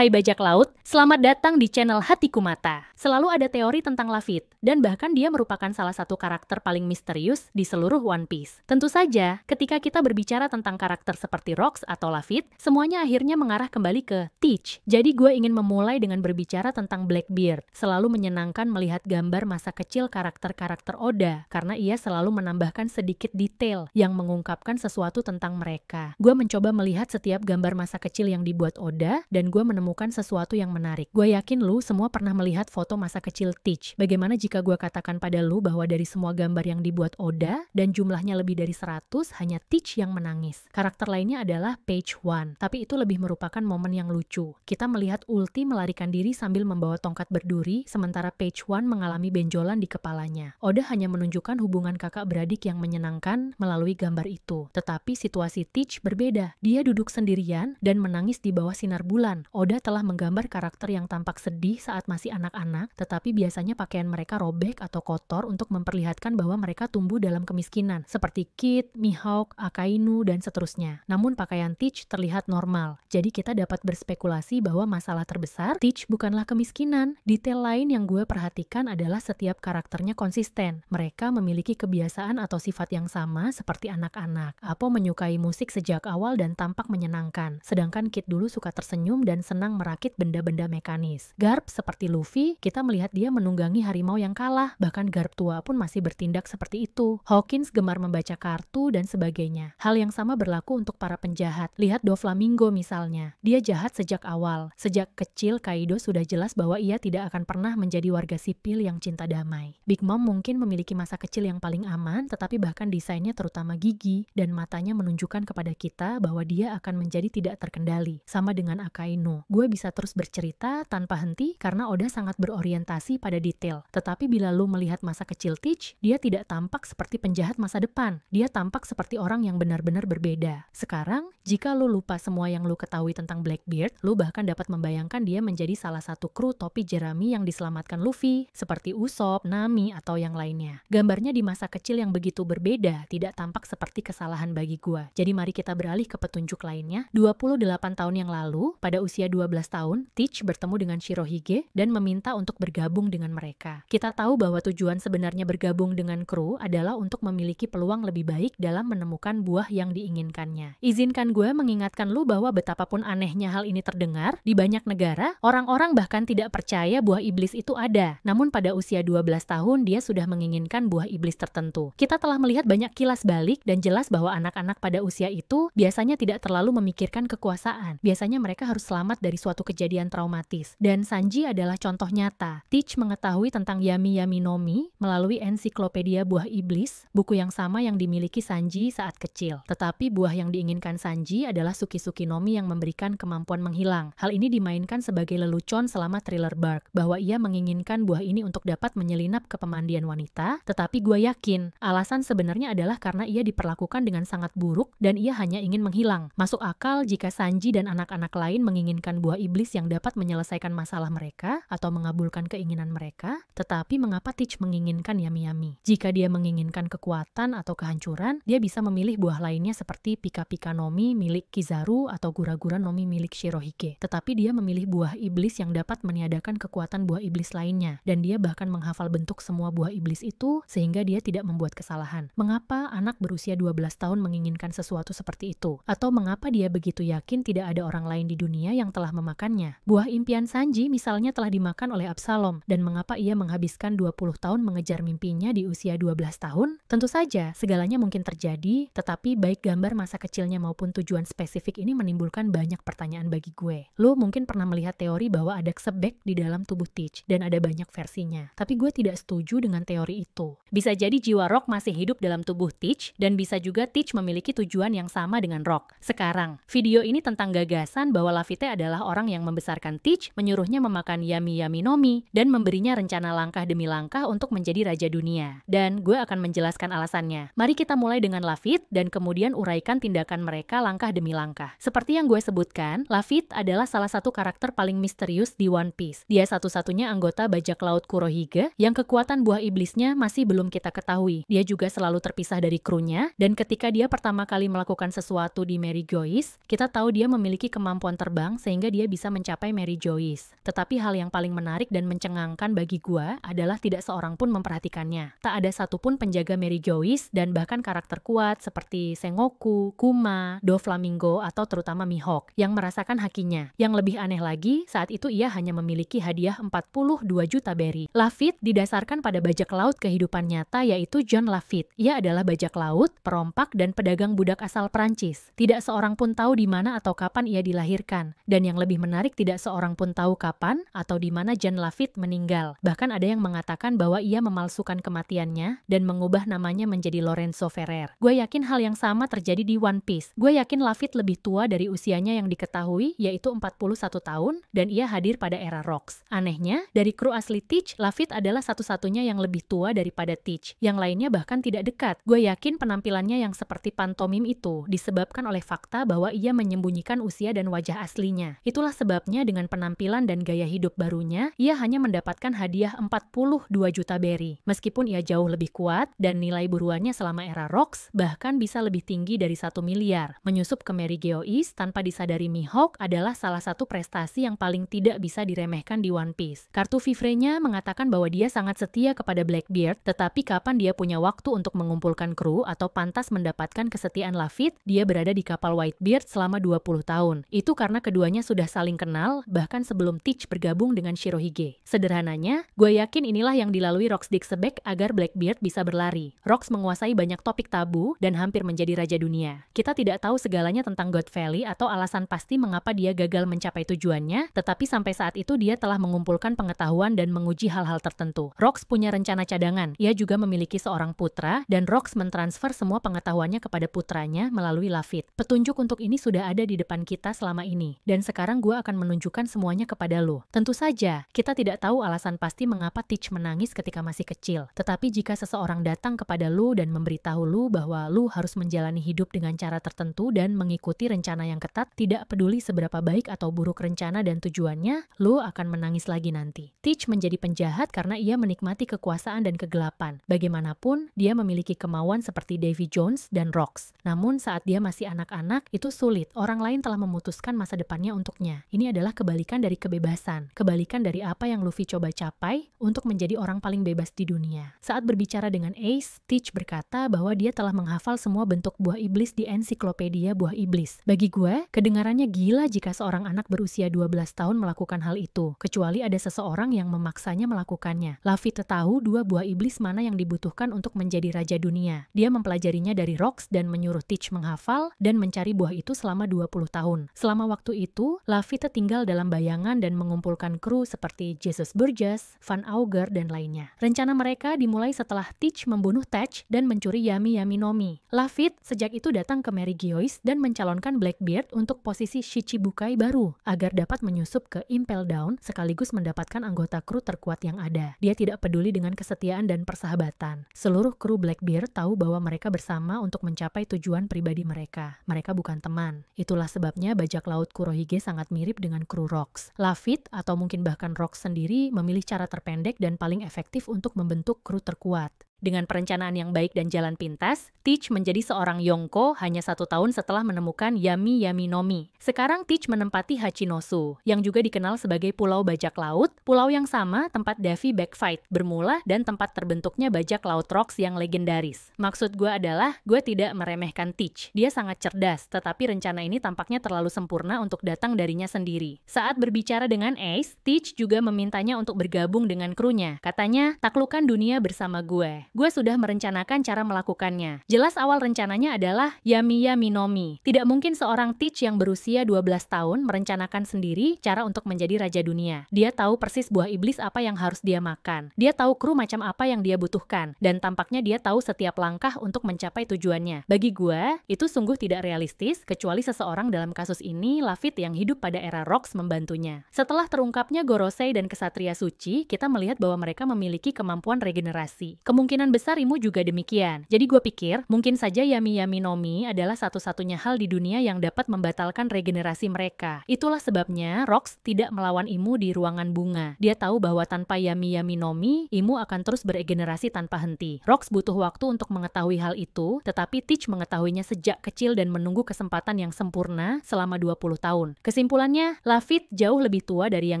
Hai bajak laut, selamat datang di channel Hatiku Mata. Selalu ada teori tentang Laphit, dan bahkan dia merupakan salah satu karakter paling misterius di seluruh One Piece. Tentu saja, ketika kita berbicara tentang karakter seperti Rocks atau Laphit, semuanya akhirnya mengarah kembali ke Teach. Jadi gue ingin memulai dengan berbicara tentang Blackbeard. Selalu menyenangkan melihat gambar masa kecil karakter-karakter Oda, karena ia selalu menambahkan sedikit detail yang mengungkapkan sesuatu tentang mereka. Gue mencoba melihat setiap gambar masa kecil yang dibuat Oda, dan gue menemukan sesuatu yang menarik. Gue yakin lu semua pernah melihat foto masa kecil Teach. Bagaimana jika gue katakan pada lu bahwa dari semua gambar yang dibuat Oda, dan jumlahnya lebih dari 100, hanya Teach yang menangis. Karakter lainnya adalah Page One, tapi itu lebih merupakan momen yang lucu. Kita melihat Ulti melarikan diri sambil membawa tongkat berduri, sementara Page One mengalami benjolan di kepalanya. Oda hanya menunjukkan hubungan kakak beradik yang menyenangkan melalui gambar itu. Tetapi situasi Teach berbeda. Dia duduk sendirian dan menangis di bawah sinar bulan. Oda telah menggambar karakter yang tampak sedih saat masih anak-anak, tetapi biasanya pakaian mereka robek atau kotor untuk memperlihatkan bahwa mereka tumbuh dalam kemiskinan, seperti Kid, Mihawk, Akainu, dan seterusnya. Namun pakaian Teach terlihat normal, jadi kita dapat berspekulasi bahwa masalah terbesar Teach bukanlah kemiskinan. Detail lain yang gue perhatikan adalah setiap karakternya konsisten. Mereka memiliki kebiasaan atau sifat yang sama seperti anak-anak. Apo menyukai musik sejak awal dan tampak menyenangkan, sedangkan Kid dulu suka tersenyum dan senang merakit benda-benda mekanis. Garp seperti Luffy, kita melihat dia menunggangi harimau yang kalah, bahkan Garp tua pun masih bertindak seperti itu. Hawkins gemar membaca kartu dan sebagainya. Hal yang sama berlaku untuk para penjahat. Lihat Doflamingo misalnya. Dia jahat sejak awal. Sejak kecil Kaido sudah jelas bahwa ia tidak akan pernah menjadi warga sipil yang cinta damai. Big Mom mungkin memiliki masa kecil yang paling aman, tetapi bahkan desainnya terutama gigi dan matanya menunjukkan kepada kita bahwa dia akan menjadi tidak terkendali. Sama dengan Akainu. Gue bisa terus bercerita tanpa henti karena Oda sangat berorientasi pada detail. Tetapi bila lu melihat masa kecil Teach, dia tidak tampak seperti penjahat masa depan. Dia tampak seperti orang yang benar-benar berbeda. Sekarang, jika lu lupa semua yang lu ketahui tentang Blackbeard, lu bahkan dapat membayangkan dia menjadi salah satu kru topi jerami yang diselamatkan Luffy, seperti Usopp, Nami, atau yang lainnya. Gambarnya di masa kecil yang begitu berbeda tidak tampak seperti kesalahan bagi gua. Jadi mari kita beralih ke petunjuk lainnya. 28 tahun yang lalu, pada usia 12 tahun, Teach bertemu dengan Shirohige dan meminta untuk bergabung dengan mereka. Kita tahu bahwa tujuan sebenarnya bergabung dengan kru adalah untuk memiliki peluang lebih baik dalam menemukan buah yang diinginkannya. Izinkan gue mengingatkan lu bahwa betapapun anehnya hal ini terdengar, di banyak negara, orang-orang bahkan tidak percaya buah iblis itu ada. Namun pada usia 12 tahun, dia sudah menginginkan buah iblis tertentu. Kita telah melihat banyak kilas balik dan jelas bahwa anak-anak pada usia itu biasanya tidak terlalu memikirkan kekuasaan. Biasanya mereka harus selamat dari suatu kejadian traumatis. Dan Sanji adalah contoh nyata. Teach mengetahui tentang Yami Yami no Mi melalui ensiklopedia buah iblis, buku yang sama yang dimiliki Sanji saat kecil. Tetapi buah yang diinginkan Sanji adalah Suki-Suki no Mi yang memberikan kemampuan menghilang. Hal ini dimainkan sebagai lelucon selama thriller Bark, bahwa ia menginginkan buah ini untuk dapat menyelinap ke pemandian wanita, tetapi gue yakin alasan sebenarnya adalah karena ia diperlakukan dengan sangat buruk dan ia hanya ingin menghilang. Masuk akal jika Sanji dan anak-anak lain menginginkan buah iblis yang dapat menyelesaikan masalah mereka atau mengabulkan keinginan mereka, tetapi mengapa Teach menginginkan Yami Yami? Jika dia menginginkan kekuatan atau kehancuran, dia bisa memilih buah lainnya seperti Pika Pika no Mi milik Kizaru atau Gura Gura no Mi milik Shirohige. Tetapi dia memilih buah iblis yang dapat meniadakan kekuatan buah iblis lainnya, dan dia bahkan menghafal bentuk semua buah iblis itu sehingga dia tidak membuat kesalahan. Mengapa anak berusia 12 tahun menginginkan sesuatu seperti itu? Atau mengapa dia begitu yakin tidak ada orang lain di dunia yang telah memakannya? Buah impian Sanji misalnya telah dimakan oleh Absalom, dan mengapa ia menghabiskan 20 tahun mengejar mimpinya di usia 12 tahun? Tentu saja, segalanya mungkin terjadi, tetapi baik gambar masa kecilnya maupun tujuan spesifik ini menimbulkan banyak pertanyaan bagi gue. Lu mungkin pernah melihat teori bahwa ada Xebec di dalam tubuh Teach, dan ada banyak versinya. Tapi gue tidak setuju dengan teori itu. Bisa jadi jiwa Rock masih hidup dalam tubuh Teach, dan bisa juga Teach memiliki tujuan yang sama dengan Rock. Sekarang, video ini tentang gagasan bahwa Laphit adalah orang yang membesarkan Teach, menyuruhnya memakan Yami Yami no Mi, dan memberinya rencana langkah demi langkah untuk menjadi raja dunia. Dan gue akan menjelaskan alasannya. Mari kita mulai dengan Laphit, dan kemudian uraikan tindakan mereka langkah demi langkah. Seperti yang gue sebutkan, Laphit adalah salah satu karakter paling misterius di One Piece. Dia satu-satunya anggota bajak laut Kurohige yang kekuatan buah iblisnya masih belum kita ketahui. Dia juga selalu terpisah dari krunya, dan ketika dia pertama kali melakukan sesuatu di Mary Geoise, kita tahu dia memiliki kemampuan terbang sehingga dia bisa mencapai Mary Joyce. Tetapi hal yang paling menarik dan mencengangkan bagi gua adalah tidak seorang pun memperhatikannya. Tak ada satupun penjaga Mary Joyce dan bahkan karakter kuat seperti Sengoku, Kuma, Doflamingo atau terutama Mihawk yang merasakan hakinya. Yang lebih aneh lagi, saat itu ia hanya memiliki hadiah 42 juta berry. Lafitte didasarkan pada bajak laut kehidupan nyata yaitu John Lafitte. Ia adalah bajak laut, perompak, dan pedagang budak asal Prancis. Tidak seorang pun tahu di mana atau kapan ia dilahirkan. Dan yang lebih menarik, tidak seorang pun tahu kapan atau di mana John Lafitte meninggal. Bahkan ada yang mengatakan bahwa ia memalsukan kematiannya dan mengubah namanya menjadi Lorenzo Ferrer. Gue yakin hal yang sama terjadi di One Piece. Gue yakin Lafitte lebih tua dari usianya yang diketahui, yaitu 41 tahun, dan ia hadir pada era Rocks. Anehnya, dari kru asli Teach, Lafitte adalah satu-satunya yang lebih tua daripada Teach. Yang lainnya bahkan tidak dekat. Gue yakin penampilannya yang seperti pantomim itu disebabkan oleh fakta bahwa ia menyembunyikan usia dan wajah aslinya. Itulah sebabnya dengan penampilan dan gaya hidup barunya, ia hanya mendapatkan hadiah 42 juta berry. Meskipun ia jauh lebih kuat dan nilai buruannya selama era Rocks bahkan bisa lebih tinggi dari 1 miliar. Menyusup ke Mary Geoise tanpa disadari Mihawk adalah salah satu prestasi yang paling tidak bisa diremehkan di One Piece. Kartu Vivre-nya mengatakan bahwa dia sangat setia kepada Blackbeard, tetapi kapan dia punya waktu untuk mengumpulkan kru atau pantas mendapatkan kesetiaan Lafitte, dia berada di kapal Whitebeard selama 20 tahun. Itu karena keduanya sudah saling kenal, bahkan sebelum Teach bergabung dengan Shirohige. Sederhananya, gue yakin inilah yang dilalui Rocks Dixebek agar Blackbeard bisa berlari. Rocks menguasai banyak topik tabu dan hampir menjadi raja dunia. Kita tidak tahu segalanya tentang God Valley atau alasan pasti mengapa dia gagal mencapai tujuannya, tetapi sampai saat itu dia telah mengumpulkan pengetahuan dan menguji hal-hal tertentu. Rocks punya rencana cadangan. Ia juga memiliki seorang putra, dan Rocks mentransfer semua pengetahuannya kepada putranya melalui Lafitte. Petunjuk untuk ini sudah ada di depan kita selama ini, dan sekarang gue akan menunjukkan semuanya kepada lo. Tentu saja, kita tidak tahu alasan pasti mengapa Teach menangis ketika masih kecil. Tetapi jika seseorang datang kepada lo dan memberitahu lo bahwa lo harus menjalani hidup dengan cara tertentu dan mengikuti rencana yang ketat, tidak peduli seberapa baik atau buruk rencana dan tujuannya, lo akan menangis lagi nanti. Teach menjadi penjahat karena ia menikmati kekuasaan dan kegelapan. Bagaimanapun, dia memiliki kemauan seperti Davy Jones dan Rocks. Namun saat dia masih anak-anak, itu sulit. Orang lain telah memutuskan masa depannya untuknya. Ini adalah kebalikan dari kebebasan. Kebalikan dari apa yang Luffy coba capai untuk menjadi orang paling bebas di dunia. Saat berbicara dengan Ace, Teach berkata bahwa dia telah menghafal semua bentuk buah iblis di ensiklopedia buah iblis. Bagi gue, kedengarannya gila jika seorang anak berusia 12 tahun melakukan hal itu, kecuali ada seseorang yang memaksanya melakukannya. Lafitte tahu dua buah iblis mana yang dibutuhkan untuk menjadi raja dunia. Dia mempelajarinya dari Rocks dan menyuruh Teach menghafal dan mencari buah itu selama 20 tahun. Selama waktu itu, Lafitte tinggal dalam bayangan dan mengumpulkan kru seperti Jesus Burgess, Van Auger, dan lainnya. Rencana mereka dimulai setelah Teach membunuh Tetch dan mencuri Yami Yami no Mi. Lafitte sejak itu datang ke Mary Geoise dan mencalonkan Blackbeard untuk posisi Shichibukai baru agar dapat menyusup ke Impel Down sekaligus mendapatkan anggota kru terkuat yang ada. Dia tidak peduli dengan kesetiaan dan persahabatan. Seluruh kru Blackbeard tahu bahwa mereka bersama untuk mencapai tujuan pribadi mereka. Mereka bukan teman. Itulah sebabnya bajak laut Kurohige sangat mirip dengan kru Rocks. Lafitte atau mungkin bahkan Rocks sendiri memilih cara terpendek dan paling efektif untuk membentuk kru terkuat. Dengan perencanaan yang baik dan jalan pintas, Teach menjadi seorang Yonko hanya 1 tahun setelah menemukan Yami Yami no Mi. Sekarang Teach menempati Hachinosu, yang juga dikenal sebagai Pulau Bajak Laut, pulau yang sama tempat Davy Backfight bermula dan tempat terbentuknya bajak laut Rocks yang legendaris. Maksud gue adalah, gue tidak meremehkan Teach. Dia sangat cerdas, tetapi rencana ini tampaknya terlalu sempurna untuk datang darinya sendiri. Saat berbicara dengan Ace, Teach juga memintanya untuk bergabung dengan krunya. Katanya, taklukkan dunia bersama gue. Gue sudah merencanakan cara melakukannya. Jelas awal rencananya adalah Yami Yami no Mi. Tidak mungkin seorang Teach yang berusia 12 tahun merencanakan sendiri cara untuk menjadi raja dunia. Dia tahu persis buah iblis apa yang harus dia makan. Dia tahu kru macam apa yang dia butuhkan. Dan tampaknya dia tahu setiap langkah untuk mencapai tujuannya. Bagi gue, itu sungguh tidak realistis, kecuali seseorang dalam kasus ini, Lafitte yang hidup pada era Rocks membantunya. Setelah terungkapnya Gorosei dan Kesatria Suci, kita melihat bahwa mereka memiliki kemampuan regenerasi. Kemungkinan Kemungkinan besar Imu juga demikian. Jadi gue pikir, mungkin saja Yami Yami no Mi adalah satu-satunya hal di dunia yang dapat membatalkan regenerasi mereka. Itulah sebabnya Rox tidak melawan Imu di ruangan bunga. Dia tahu bahwa tanpa Yami Yami no Mi, Imu akan terus beregenerasi tanpa henti. Rox butuh waktu untuk mengetahui hal itu, tetapi Teach mengetahuinya sejak kecil dan menunggu kesempatan yang sempurna selama 20 tahun. Kesimpulannya, Laphit jauh lebih tua dari yang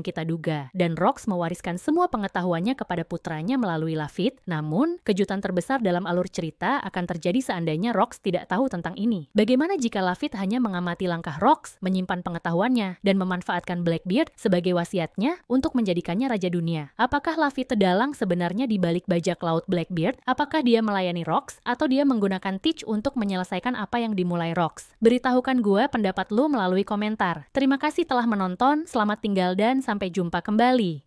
kita duga, dan Rox mewariskan semua pengetahuannya kepada putranya melalui Laphit. Namun, kejutan terbesar dalam alur cerita akan terjadi seandainya Rox tidak tahu tentang ini. Bagaimana jika Laphit hanya mengamati langkah Rox, menyimpan pengetahuannya, dan memanfaatkan Blackbeard sebagai wasiatnya untuk menjadikannya raja dunia? Apakah Laphit Tedalang sebenarnya di balik bajak laut Blackbeard? Apakah dia melayani Rox, atau dia menggunakan Teach untuk menyelesaikan apa yang dimulai Rox? Beritahukan gue pendapat lu melalui komentar. Terima kasih telah menonton, selamat tinggal dan sampai jumpa kembali.